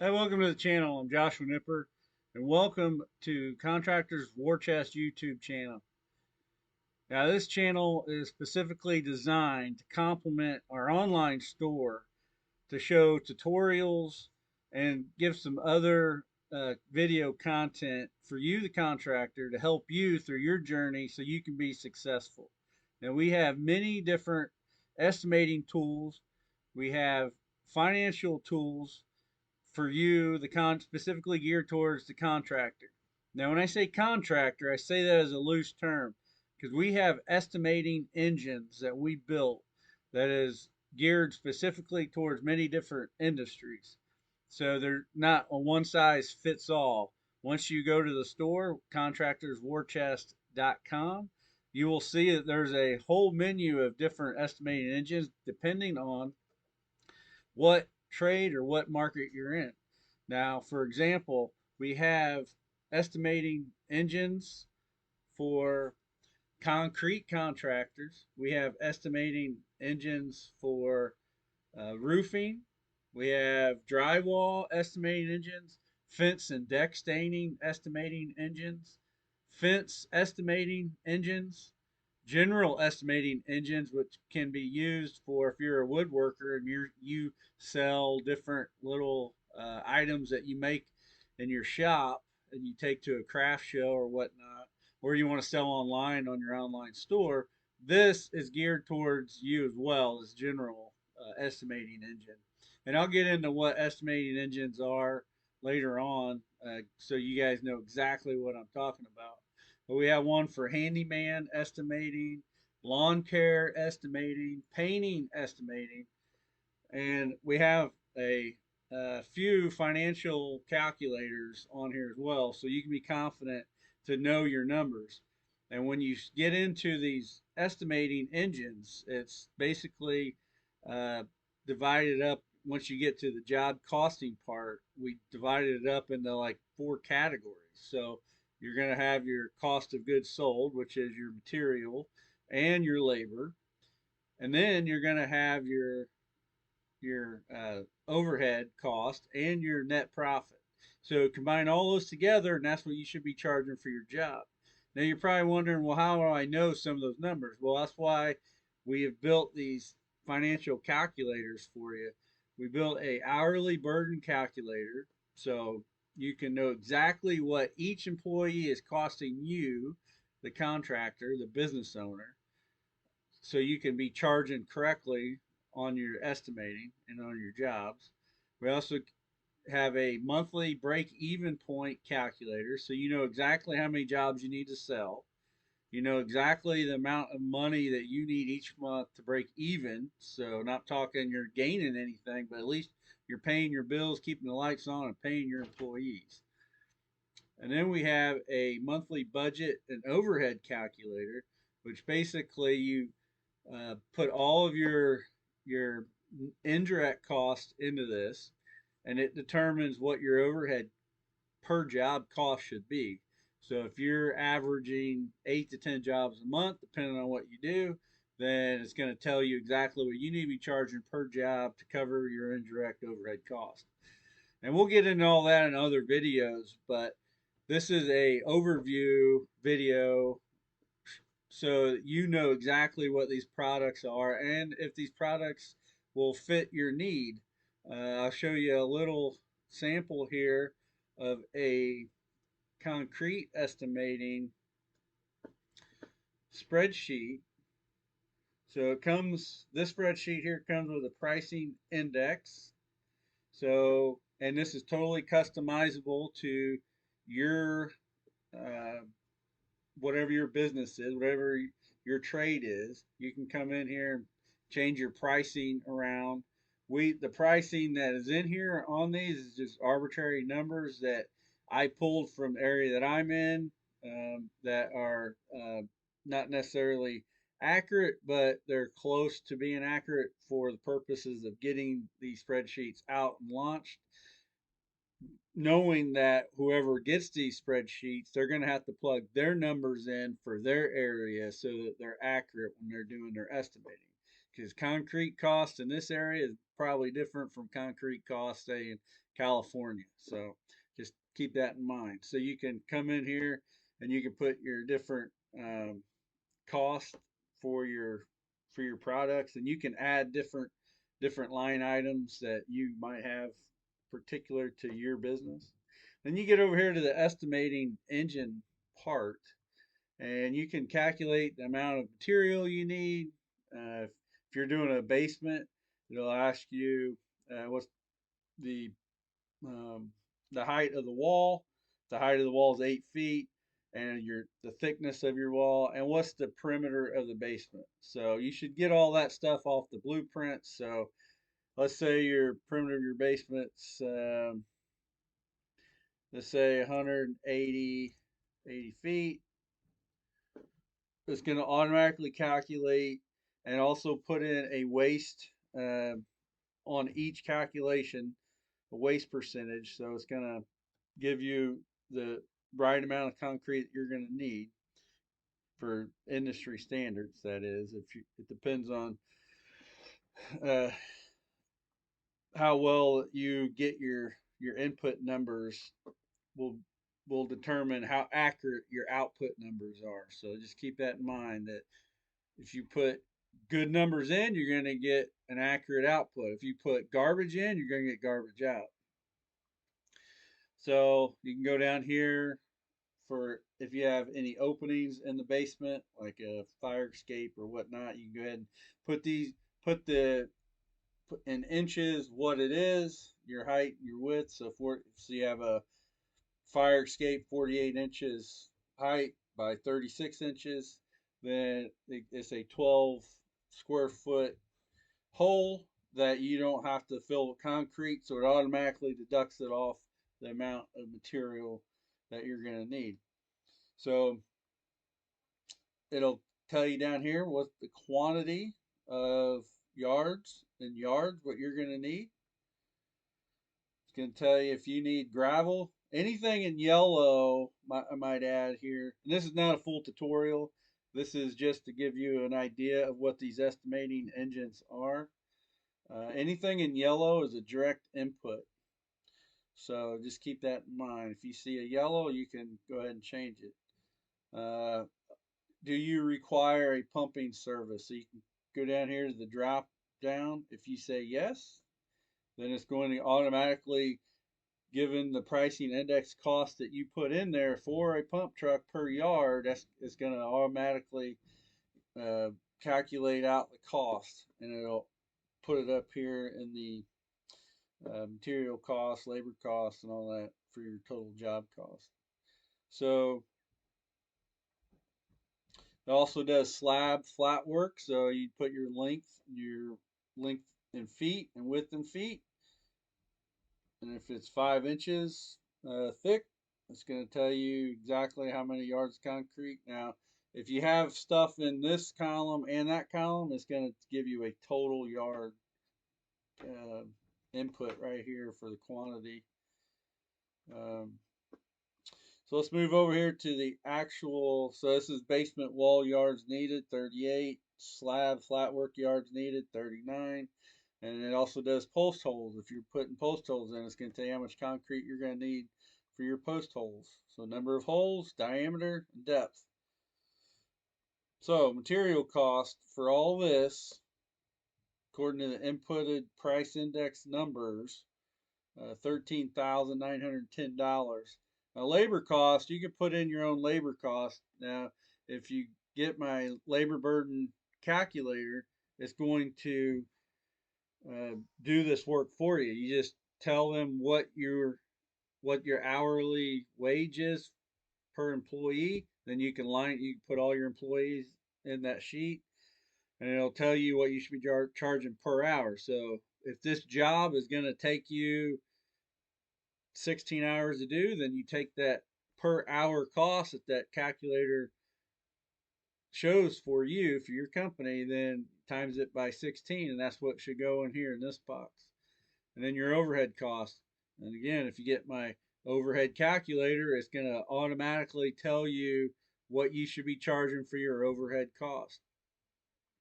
Hey, welcome to the channel. I'm Joshua Nipper, and welcome to Contractors War Chest YouTube channel. Now, this channel is specifically designed to complement our online store to show tutorials and give some other video content for you, the contractor, to help you through your journey so you can be successful. Now, we have many different estimating tools. We have financial tools for you, specifically geared towards the contractor. Now, when I say contractor, I say that as a loose term because we have estimating engines that we built that is geared specifically towards many different industries. So they're not a one size fits all. Once you go to the store, contractorswarchest.com, you will see that there's a whole menu of different estimating engines depending on what trade or what market you're in. Now, for example, we have estimating engines for concrete contractors. We have estimating engines for roofing. We have drywall estimating engines, fence and deck staining estimating engines, fence estimating engines, general estimating engines, which can be used for if you're a woodworker and you sell different little items that you make in your shop and you take to a craft show or whatnot, or you want to sell online on your online store. This is geared towards you as well as general estimating engine. And I'll get into what estimating engines are later on, so you guys know exactly what I'm talking about. But we have one for handyman estimating, lawn care estimating, painting estimating, and we have a few financial calculators on here as well, so you can be confident to know your numbers. And when you get into these estimating engines, it's basically uh, divided up. Once you get to the job costing part, we divided it up into like four categories. So you're going to have your cost of goods sold, which is your material and your labor, and then you're going to have your overhead cost and your net profit. So combine all those together, and that's what you should be charging for your job. Now you're probably wondering, well, how do I know some of those numbers? Well, that's why we have built these financial calculators for you. We built a hourly burden calculator, so you can know exactly what each employee is costing you, the contractor, the business owner, so you can be charging correctly on your estimating and on your jobs. We also have a monthly break even point calculator, so you know exactly how many jobs you need to sell. You know exactly the amount of money that you need each month to break even. So, not talking you're gaining anything, but at least you're paying your bills, keeping the lights on, and paying your employees. And then we have a monthly budget and overhead calculator, which basically you put all of your indirect costs into this, and it determines what your overhead per job cost should be. So if you're averaging 8 to 10 jobs a month, depending on what you do, then it's going to tell you exactly what you need to be charging per job to cover your indirect overhead cost. And we'll get into all that in other videos, but this is a overview video so you know exactly what these products are and if these products will fit your need. I'll show you a little sample here of a concrete estimating spreadsheet. So this spreadsheet here comes with a pricing index. So, and this is totally customizable to your uh, whatever your business is, whatever your trade is. You can come in here and change your pricing around. The pricing that is in here on these is just arbitrary numbers that I pulled from the area that I'm in, that are not necessarily accurate, but they're close to being accurate for the purposes of getting these spreadsheets out and launched, knowing that whoever gets these spreadsheets, they're going to have to plug their numbers in for their area so that they're accurate when they're doing their estimating. Because concrete cost in this area is probably different from concrete cost, say, in California. So just keep that in mind. So you can come in here and you can put your different cost for your products, and you can add different line items that you might have particular to your business. Then you get over here to the estimating engine part, and you can calculate the amount of material you need. If you're doing a basement, it'll ask you what's the um, the height of the wall. The height of the wall is 8 feet, and the thickness of your wall, and what's the perimeter of the basement. So you should get all that stuff off the blueprint. So let's say your perimeter of your basement's let's say 180 feet. It's going to automatically calculate and also put in a waste on each calculation, a waste percentage. So it's going to give you the right amount of concrete that you're going to need for industry standards. That is, it depends on uh, how well you get your input numbers will will determine how accurate your output numbers are. So just keep that in mind that if you put good numbers in, you're going to get an accurate output. If you put garbage in, you're going to get garbage out. So you can go down here for if you have any openings in the basement, like a fire escape or whatnot. You can go ahead and put these, put in inches what it is, your height, your width. So you have a fire escape 48 inches height by 36 inches, then it's a 12 square foot hole that you don't have to fill with concrete, so it automatically deducts it off the amount of material that you're going to need. So it'll tell you down here what the quantity of yards what you're going to need. It's going to tell you if you need gravel, anything in yellow, I might add here. And this is not a full tutorial. This is just to give you an idea of what these estimating engines are. Anything in yellow is a direct input. So just keep that in mind. If you see a yellow, you can go ahead and change it. Do you require a pumping service? So you can go down here to the drop down. If you say yes, then it's going to automatically, given the pricing index cost that you put in there for a pump truck per yard, it's going to automatically calculate out the cost, and it'll put it up here in the material costs, labor costs, and all that for your total job cost. So it also does slab flat work. So you put your length in feet and width in feet. And if it's 5 inches thick, it's going to tell you exactly how many yards of concrete. Now, if you have stuff in this column and that column, it's going to give you a total yard input right here for the quantity. So let's move over here to the actual. So this is basement wall yards needed, 38. Slab flat work yards needed, 39. And it also does post holes. If you're putting post holes in, it's going to tell you how much concrete you're going to need for your post holes. So number of holes, diameter, and depth. So material cost for all this, according to the inputted price index numbers, $13,910. Now labor cost, you can put in your own labor cost. Now, if you get my labor burden calculator, it's going to do this work for you. You just tell them what your hourly wage is per employee. Then you can put all your employees in that sheet, and it'll tell you what you should be charging per hour. So if this job is going to take you 16 hours to do, then you take that per hour cost that that calculator shows for you for your company, then times it by 16, and that's what should go in here in this box. And then your overhead cost. And again, if you get my overhead calculator, it's going to automatically tell you what you should be charging for your overhead cost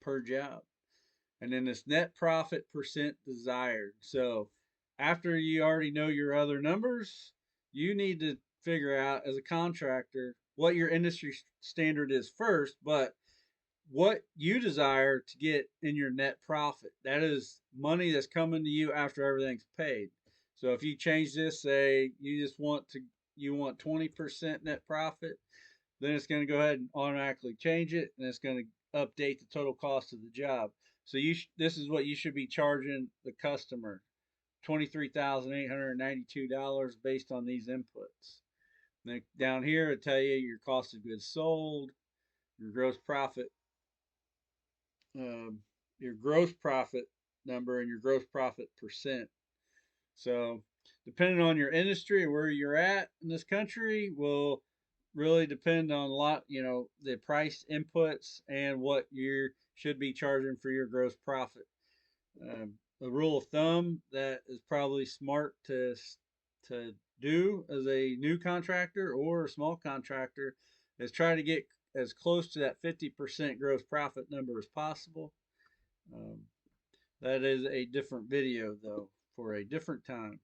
per job. And then this net profit percent desired. So after you already know your other numbers, you need to figure out as a contractor what your industry standard is first, but what you desire to get in your net profit. That is money that's coming to you after everything's paid. So if you change this, say you want 20% net profit, then it's going to go ahead and automatically change it, and it's going to update the total cost of the job. So this is what you should be charging the customer: $23,892 based on these inputs. Then down here, it'll tell you your cost of goods sold, your gross profit, um, your gross profit number, and your gross profit percent. So, depending on your industry and where you're at in this country, will really depend on a lot, the price inputs and what you should be charging for your gross profit. A rule of thumb that is probably smart to do as a new contractor or a small contractor is try to get as close to that 50% gross profit number as possible. Um, that is a different video though for a different time.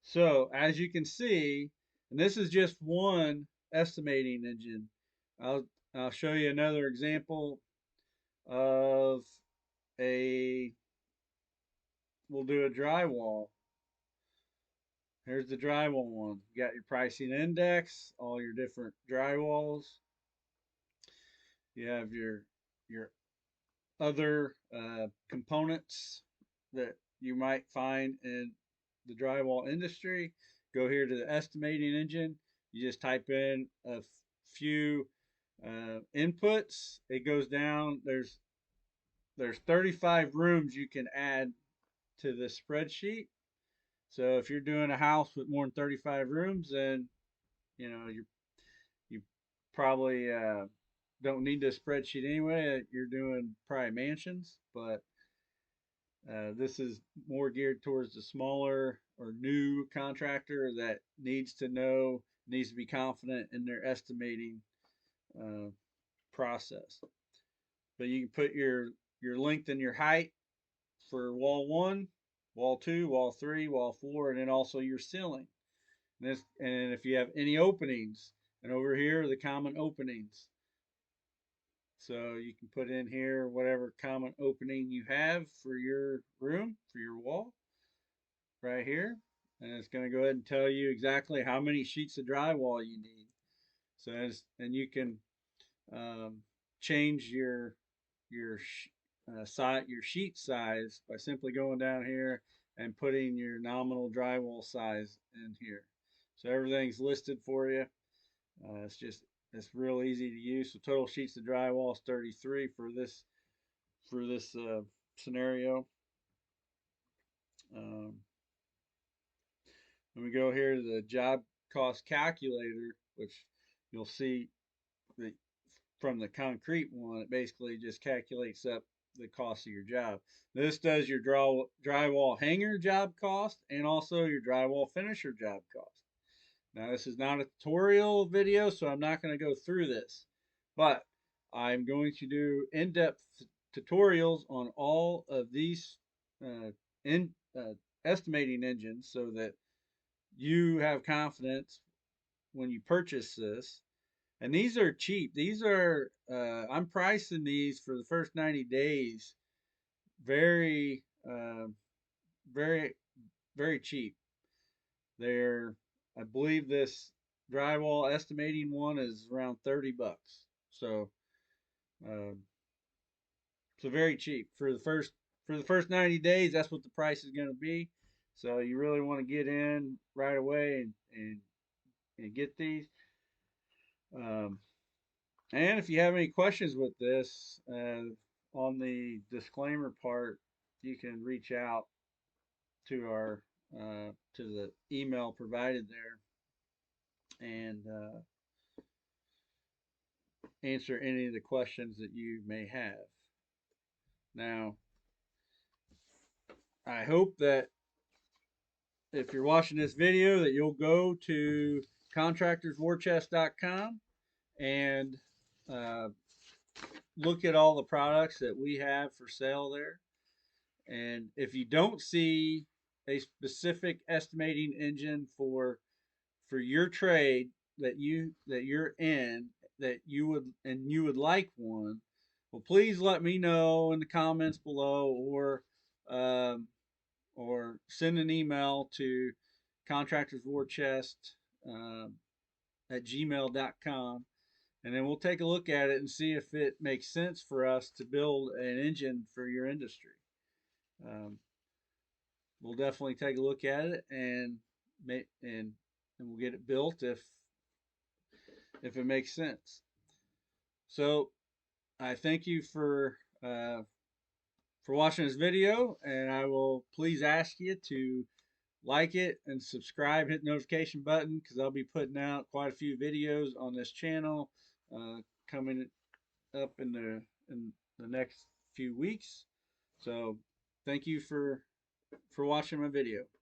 So as you can see, and this is just one estimating engine. I'll I'll show you another example of a we'll do a drywall. Here's the drywall one. You got your pricing index, all your different drywalls. You have your other components that you might find in the drywall industry. Go here to the estimating engine. You just type in a few inputs. It goes down. There's 35 rooms you can add to this spreadsheet. So if you're doing a house with more than 35 rooms, then you probably don't need this spreadsheet anyway. You're doing probably mansions, but this is more geared towards the smaller or new contractor that needs to be confident in their estimating uh, process. But you can put your length and your height for wall one, wall two, wall three, wall four, and then also your ceiling. And if you have any openings, and over here are the common openings. So you can put in here whatever common opening you have for your room, for your wall, right here. And it's going to go ahead and tell you exactly how many sheets of drywall you need. And you can change your your sheet size by simply going down here and putting your nominal drywall size in here. So everything's listed for you. It's real easy to use. So total sheets of drywall is 33 for this scenario. Um, when we go here to the job cost calculator, which you'll see that from the concrete one, it basically just calculates up the cost of your job. This does your drywall hanger job cost and also your drywall finisher job cost. Now, this is not a tutorial video, so I'm not going to go through this, but I'm going to do in-depth tutorials on all of these uh, in, estimating engines so that you have confidence when you purchase this. And these are cheap. I'm pricing these for the first 90 days very, very, very cheap. I believe this drywall estimating one is around 30 bucks. So, um, so very cheap for the first 90 days. That's what the price is going to be. So you really want to get in right away and get these. Um, and if you have any questions with this, on the disclaimer part, you can reach out to our to the email provided there and answer any of the questions that you may have. Now, I hope that if you're watching this video that you'll go to contractorswarchest.com and uh, look at all the products that we have for sale there. And if you don't see a specific estimating engine for your trade that you're in, that you would like one, well, please let me know in the comments below, um, or send an email to contractors war chest at gmail.com, and then we'll take a look at it and see if it makes sense for us to build an engine for your industry. Um, we'll definitely take a look at it and we'll get it built if it makes sense. So I thank you for watching this video, and I will please ask you to like it and subscribe, hit the notification button, because I'll be putting out quite a few videos on this channel coming up in the next few weeks. So thank you for watching my video.